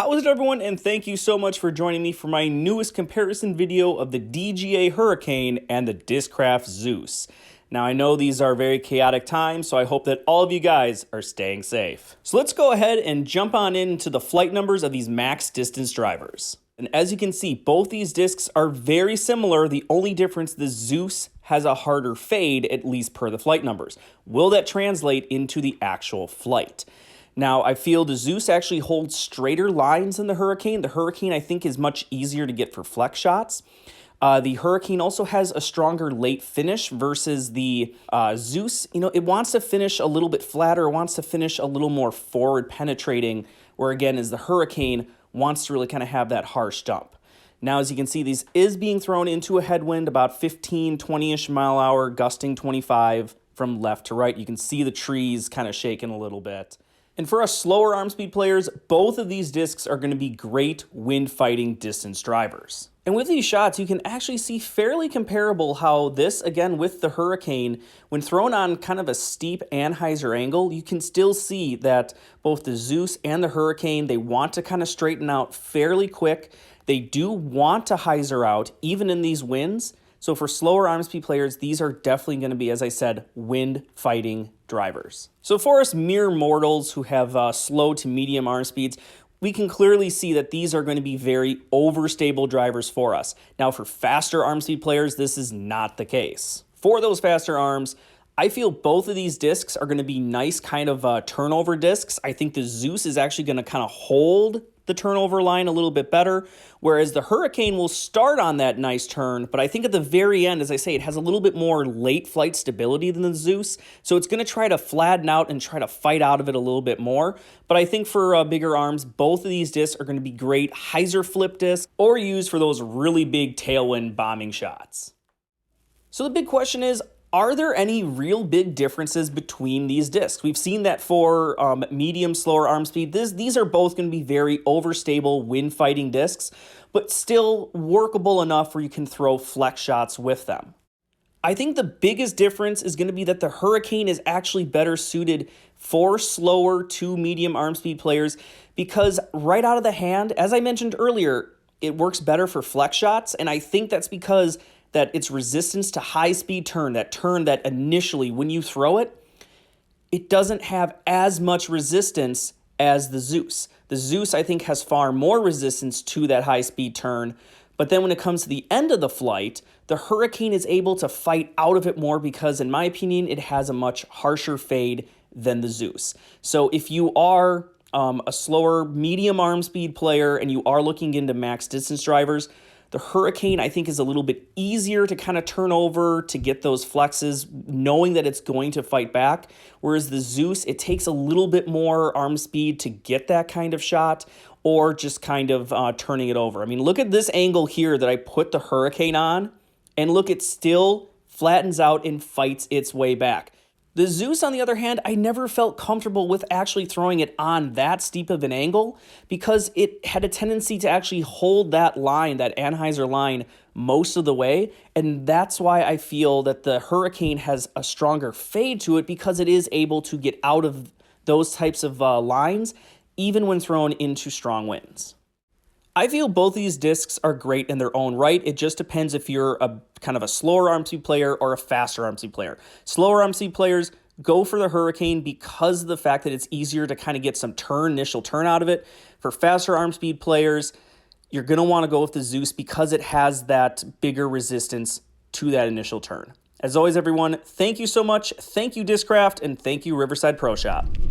How is it, everyone? And thank you so much for joining me for my newest comparison video of the DGA Hurricane and the Discraft Zeus. Now, I know these are very chaotic times, so I hope that all of you guys are staying safe. So let's go ahead and jump on into the flight numbers of these max distance drivers. And as you can see, both these discs are very similar. The only difference, the Zeus has a harder fade, at least per the flight numbers. Will that translate into the actual flight? Now, I feel the Zeus actually holds straighter lines than the Hurricane. The Hurricane, I think, is much easier to get for flex shots. The Hurricane also has a stronger late finish versus the Zeus. You know, it wants to finish a little bit flatter, it wants to finish a little more forward penetrating, where again, is the Hurricane wants to really kind of have that harsh dump. Now, as you can see, this is being thrown into a headwind, about 15, 20-ish mile hour, gusting 25 from left to right. You can see the trees kind of shaking a little bit. And for us slower arm speed players, both of these discs are going to be great wind fighting distance drivers. And with these shots, you can actually see fairly comparable how this, again, with the Hurricane, when thrown on kind of a steep anhyzer angle, you can still see that both the Zeus and the Hurricane, they want to kind of straighten out fairly quick. They do want to hyzer out, even in these winds. So for slower arm speed players, these are definitely going to be, as I said, wind fighting drivers. So for us mere mortals who have slow to medium arm speeds, we can clearly see that these are going to be very overstable drivers for us. Now for faster arm speed players, this is not the case. For those faster arms, I feel both of these discs are going to be nice kind of turnover discs. I think the Zeus is actually going to kind of hold the turnover line a little bit better, whereas the Hurricane will start on that nice turn, but I think at the very end, as I say, it has a little bit more late flight stability than the Zeus, so it's going to try to flatten out and try to fight out of it a little bit more. But I think for bigger arms, both of these discs are going to be great hyzer flip discs or used for those really big tailwind bombing shots. So the big question is, are there any real big differences between these discs? We've seen that for medium, slower arm speed. These are both going to be very overstable wind fighting discs, but still workable enough where you can throw flex shots with them. I think the biggest difference is going to be that the Hurricane is actually better suited for slower to medium arm speed players because right out of the hand, as I mentioned earlier, it works better for flex shots, and I think that's because that its resistance to high-speed turn that initially, when you throw it, it doesn't have as much resistance as the Zeus. The Zeus, I think, has far more resistance to that high-speed turn, but then when it comes to the end of the flight, the Hurricane is able to fight out of it more because, in my opinion, it has a much harsher fade than the Zeus. So if you are a slower medium arm speed player and you are looking into max distance drivers, the Hurricane, I think, is a little bit easier to kind of turn over to get those flexes, knowing that it's going to fight back. Whereas the Zeus, it takes a little bit more arm speed to get that kind of shot or just kind of turning it over. I mean, look at this angle here that I put the Hurricane on, and look, it still flattens out and fights its way back. The Zeus, on the other hand, I never felt comfortable with actually throwing it on that steep of an angle because it had a tendency to actually hold that line, that anhyzer line, most of the way. And that's why I feel that the Hurricane has a stronger fade to it because it is able to get out of those types of lines, even when thrown into strong winds. I feel both these discs are great in their own right. It just depends if you're a kind of a slower arm speed player or a faster arm speed player. Slower arm speed players go for the Hurricane because of the fact that it's easier to kind of get some initial turn out of it. For faster arm speed players, you're going to want to go with the Zeus because it has that bigger resistance to that initial turn. As always, everyone, thank you so much. Thank you, Discraft, and thank you, Riverside ProShop.